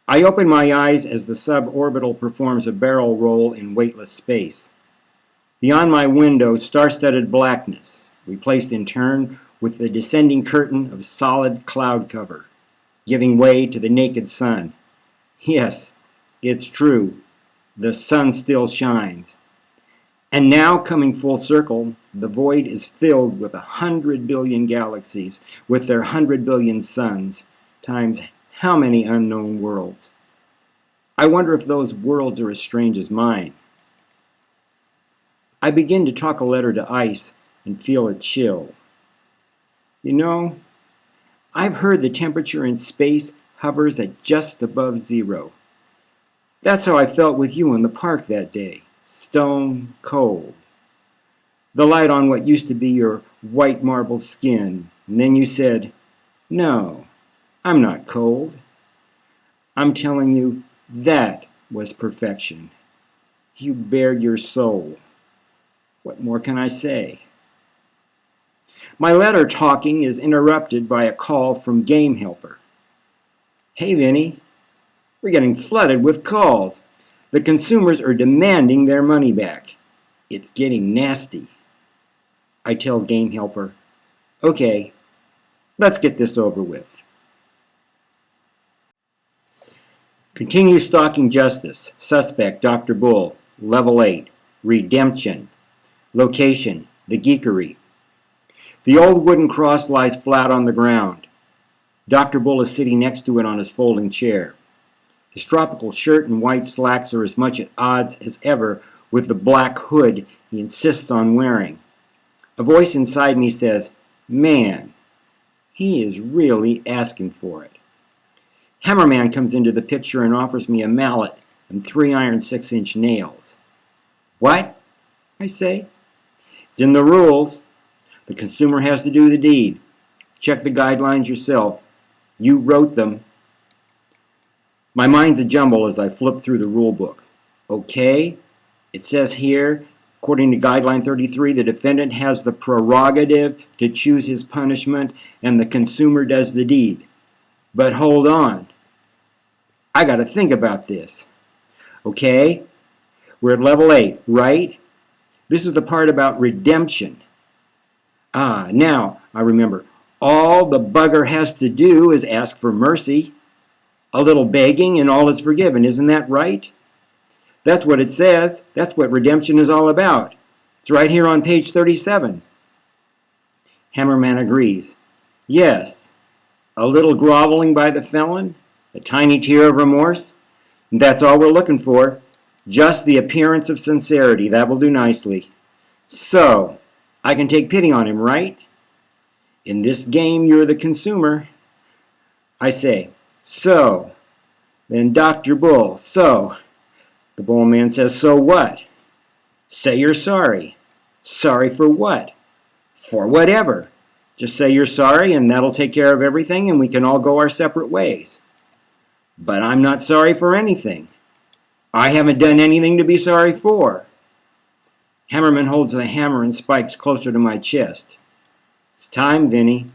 I open my eyes as the suborbital performs a barrel roll in weightless space. Beyond my window, star-studded blackness, replaced in turn with the descending curtain of solid cloud cover, giving way to the naked sun. Yes, it's true. The sun still shines. And now, coming full circle, the void is filled with 100 billion galaxies, with their 100 billion suns, times how many unknown worlds. I wonder if those worlds are as strange as mine. I begin to talk a letter to ice and feel a chill. You know, I've heard the temperature in space hovers at just above zero. That's how I felt with you in the park that day, stone cold. The light on what used to be your white marble skin, and then you said, "No, I'm not cold." I'm telling you, that was perfection. You bared your soul. What more can I say? My letter talking is interrupted by a call from Game Helper. "Hey, Vinny, we're getting flooded with calls. The consumers are demanding their money back. It's getting nasty." I tell Game Helper, "Okay, let's get this over with." Continue stalking justice. Suspect, Dr. Bull. Level 8. Redemption. Location, the Geekery. The old wooden cross lies flat on the ground. Dr. Bull is sitting next to it on his folding chair. His tropical shirt and white slacks are as much at odds as ever with the black hood he insists on wearing. A voice inside me says, "Man, he is really asking for it." Hammerman comes into the picture and offers me a mallet and 3 iron 6-inch nails. "What?" I say. "It's in the rules. The consumer has to do the deed. Check the guidelines yourself. You wrote them." My mind's a jumble as I flip through the rule book. Okay, it says here, according to Guideline 33, the defendant has the prerogative to choose his punishment and the consumer does the deed. But hold on. I got to think about this. Okay, we're at level 8, right? This is the part about redemption. Now I remember. All the bugger has to do is ask for mercy. A little begging and all is forgiven. Isn't that right? That's what it says. That's what redemption is all about. It's right here on page 37. Hammerman agrees. Yes, a little groveling by the felon, a tiny tear of remorse. That's all we're looking for. Just the appearance of sincerity. That will do nicely. So, I can take pity on him, right? In this game, you're the consumer. I say, "So, then Dr. Bull, so." The bull man says, "So what?" "Say you're sorry." "Sorry for what?" "For whatever. Just say you're sorry and that'll take care of everything and we can all go our separate ways." "But I'm not sorry for anything. I haven't done anything to be sorry for." Hammerman holds the hammer and spikes closer to my chest. "It's time, Vinny."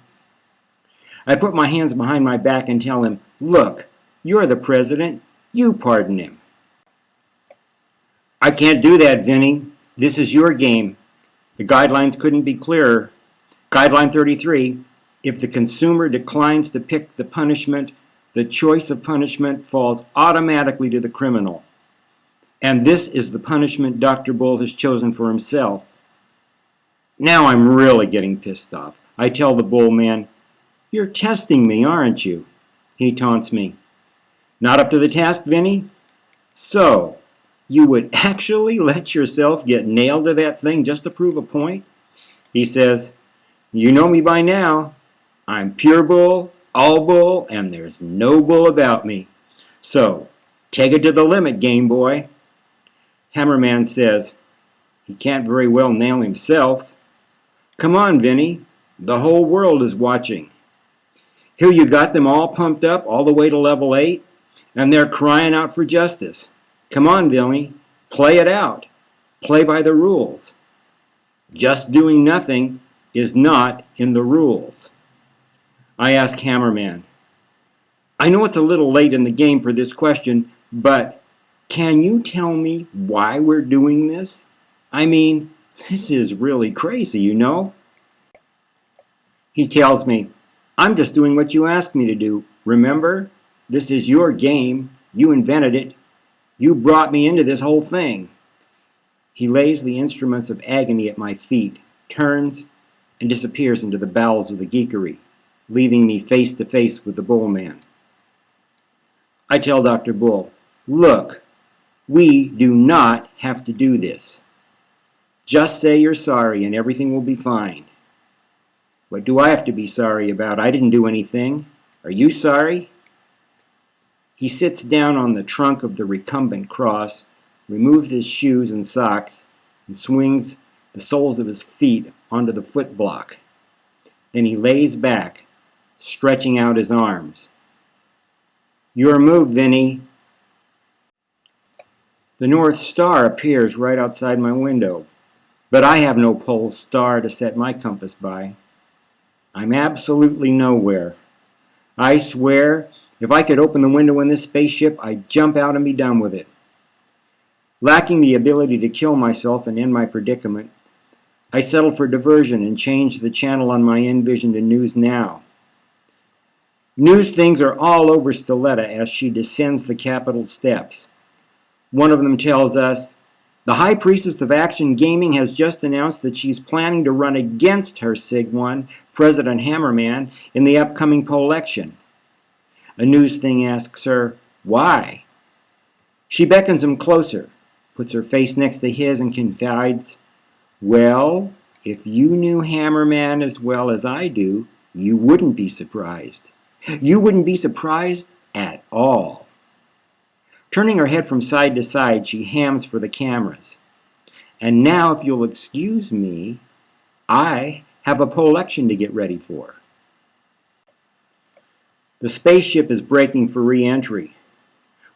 I put my hands behind my back and tell him, "Look, you're the president. You pardon him." "I can't do that, Vinny. This is your game. The guidelines couldn't be clearer. Guideline 33, if the consumer declines to pick the punishment, the choice of punishment falls automatically to the criminal. And this is the punishment Dr. Bull has chosen for himself." Now I'm really getting pissed off. I tell the bull man, "You're testing me, aren't you?" He taunts me. "Not up to the task, Vinny? So, you would actually let yourself get nailed to that thing just to prove a point?" He says, "You know me by now. I'm pure bull, all bull, and there's no bull about me. So, take it to the limit, game boy." Hammerman says, "He can't very well nail himself." "Come on, Vinny. The whole world is watching. Here you got them all pumped up all the way to level 8, and they're crying out for justice. Come on, Vinny. Play it out. Play by the rules. Just doing nothing is not in the rules." I ask Hammerman, I know it's a little late in the game for this question, but can you tell me why we're doing this? I mean, this is really crazy, you know? He tells me, I'm just doing what you asked me to do. Remember? This is your game. You invented it. You brought me into this whole thing. He lays the instruments of agony at my feet, turns, and disappears into the bowels of the geekery, leaving me face to face with the bullman. I tell Dr. Bull, look, we do not have to do this. Just say you're sorry and everything will be fine. What do I have to be sorry about? I didn't do anything. Are you sorry? He sits down on the trunk of the recumbent cross, removes his shoes and socks, and swings the soles of his feet onto the foot block. Then he lays back, stretching out his arms. Your move, Vinny. The North Star appears right outside my window, but I have no pole star to set my compass by. I'm absolutely nowhere. I swear, if I could open the window in this spaceship, I'd jump out and be done with it. Lacking the ability to kill myself and end my predicament, I settled for diversion and changed the channel on my Envision to News Now. News things are all over Stilletta as she descends the Capitol steps. One of them tells us, the High Priestess of Action Gaming has just announced that she's planning to run against her Sig-1, President Hammerman, in the upcoming poll-election. A news thing asks her, why? She beckons him closer, puts her face next to his and confides, well, if you knew Hammerman as well as I do, you wouldn't be surprised. You wouldn't be surprised at all. Turning her head from side to side, she hams for the cameras. And now, if you'll excuse me, I have a poll-election to get ready for. The spaceship is braking for re-entry.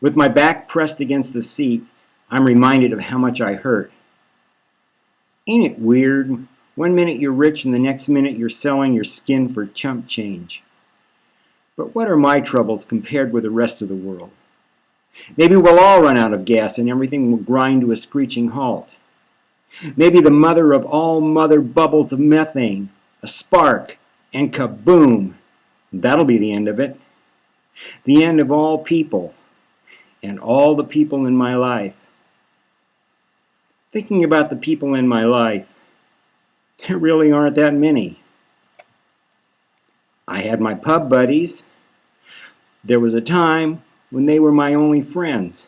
With my back pressed against the seat, I'm reminded of how much I hurt. Ain't it weird? One minute you're rich and the next minute you're selling your skin for chump change. But what are my troubles compared with the rest of the world? Maybe we'll all run out of gas and everything will grind to a screeching halt. Maybe the mother of all mother bubbles of methane, a spark, and kaboom! That'll be the end of it. The end of all people, and all the people in my life. Thinking about the people in my life, there really aren't that many. I had my pub buddies. There was a time when they were my only friends.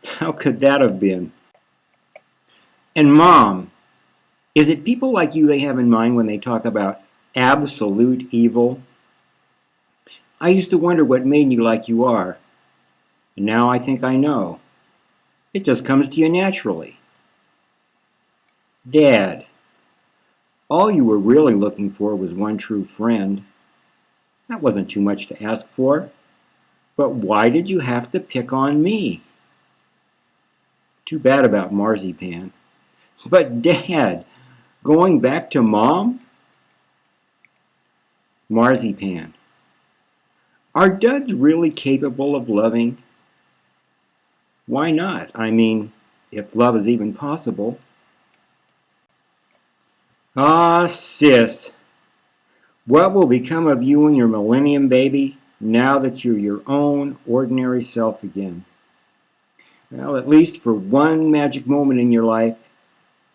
How could that have been? And Mom, is it people like you they have in mind when they talk about absolute evil? I used to wonder what made you like you are, and now I think I know. It just comes to you naturally. Dad, all you were really looking for was one true friend. That wasn't too much to ask for. But why did you have to pick on me? Too bad about Marzipan. But Dad, going back to Mom? Marzipan. Are duds really capable of loving? Why not? I mean, if love is even possible. Ah, sis. What will become of you and your millennium baby now that you're your own ordinary self again? Well, at least for one magic moment in your life,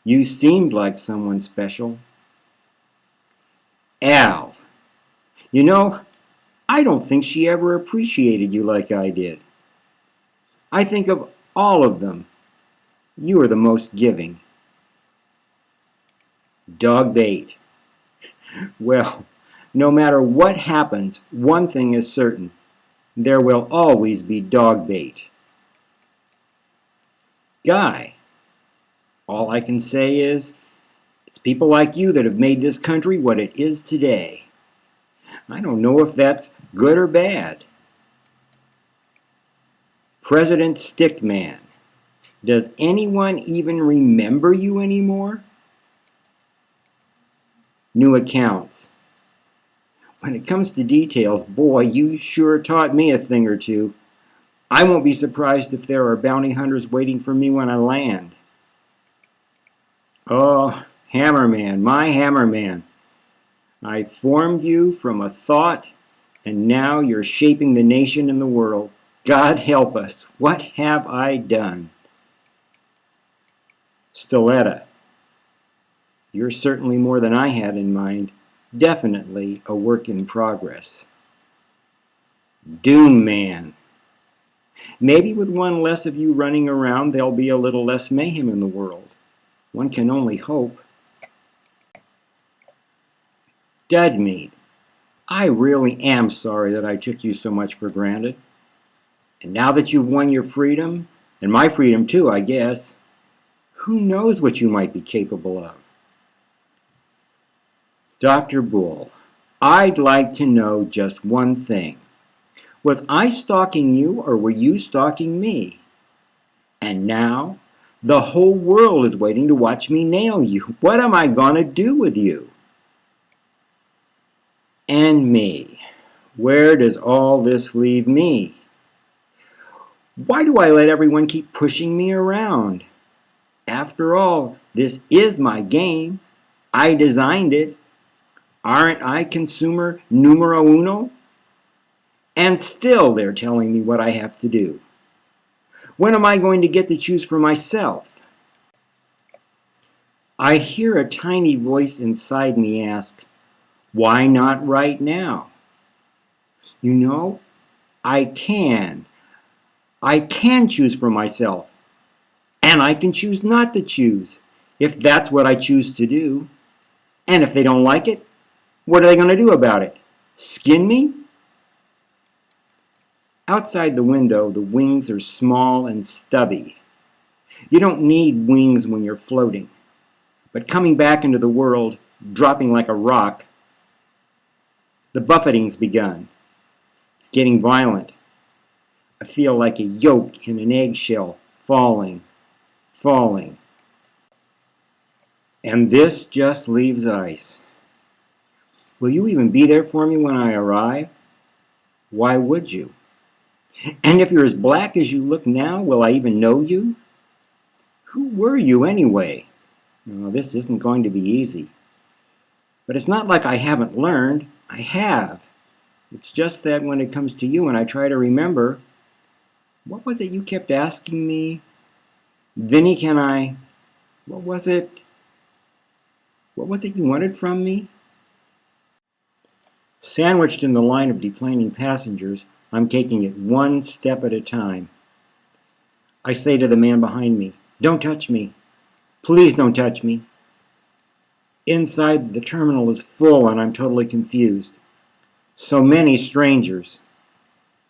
you seemed like someone special. Al. You know, I don't think she ever appreciated you like I did. I think of all of them, you are the most giving. Dog bait. Well, no matter what happens, one thing is certain. There will always be dog bait. Guy. All I can say is, it's people like you that have made this country what it is today. I don't know if that's good or bad. President Stickman. Does anyone even remember you anymore? New accounts. When it comes to details, boy, you sure taught me a thing or two. I won't be surprised if there are bounty hunters waiting for me when I land. Oh, Hammerman, my Hammerman. I formed you from a thought, and now you're shaping the nation and the world. God help us, what have I done? Stilletta, you're certainly more than I had in mind. Definitely a work in progress. Dune Man. Maybe with one less of you running around, there'll be a little less mayhem in the world. One can only hope. Dudmeat, I really am sorry that I took you so much for granted. And now that you've won your freedom, and my freedom too, I guess, who knows what you might be capable of? Dr. Bull, I'd like to know just one thing. Was I stalking you or were you stalking me? And now, the whole world is waiting to watch me nail you. What am I going to do with you? And me. Where does all this leave me? Why do I let everyone keep pushing me around? After all, this is my game. I designed it. Aren't I consumer numero uno? And still they're telling me what I have to do. When am I going to get to choose for myself? I hear a tiny voice inside me ask, why not right now? You know, I can. I can choose for myself. And I can choose not to choose, if that's what I choose to do. And if they don't like it, what are they going to do about it? Skin me? Outside the window, the wings are small and stubby. You don't need wings when you're floating. But coming back into the world, dropping like a rock, the buffeting's begun. It's getting violent. I feel like a yolk in an eggshell, falling, falling. And this just leaves ice. Will you even be there for me when I arrive? Why would you? And if you're as black as you look now, will I even know you? Who were you anyway? Well, this isn't going to be easy. But it's not like I haven't learned. I have. It's just that when it comes to you and I try to remember, what was it you kept asking me? Vinny, can I... What was it? What was it you wanted from me? Sandwiched in the line of deplaning passengers, I'm taking it one step at a time. I say to the man behind me, don't touch me. Please don't touch me. Inside, the terminal is full and I'm totally confused. So many strangers.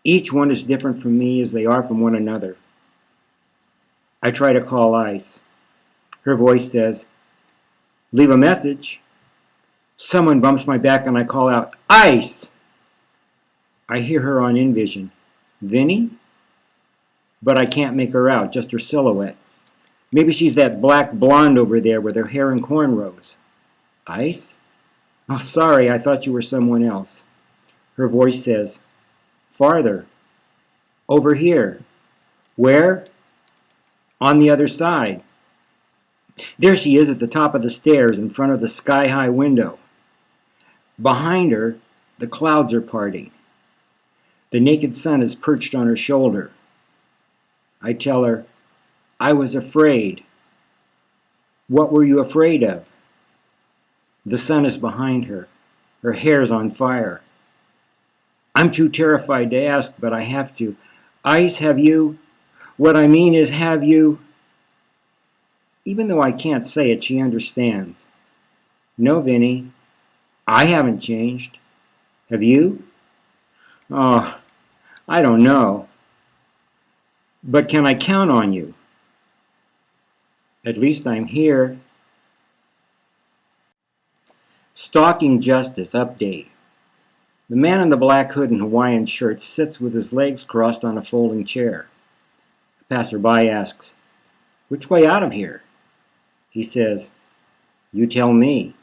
Each one is different from me as they are from one another. I try to call Ice. Her voice says, leave a message. Someone bumps my back and I call out, Ice! I hear her on InVision. Vinny? But I can't make her out, just her silhouette. Maybe she's that black blonde over there with her hair in cornrows. Ice? Oh, sorry, I thought you were someone else. Her voice says, farther. Over here. Where? On the other side. There she is at the top of the stairs in front of the sky-high window. Behind her, the clouds are parting. The naked sun is perched on her shoulder. I tell her, I was afraid. What were you afraid of? The sun is behind her. Her hair's on fire. I'm too terrified to ask, but I have to. Ice, have you? What I mean is, have you? Even though I can't say it, she understands. No, Vinny, I haven't changed. Have you? Oh, I don't know. But can I count on you? At least I'm here. Stalking Justice update. The man in the black hood and Hawaiian shirt sits with his legs crossed on a folding chair. A passerby asks, which way out of here? He says, you tell me.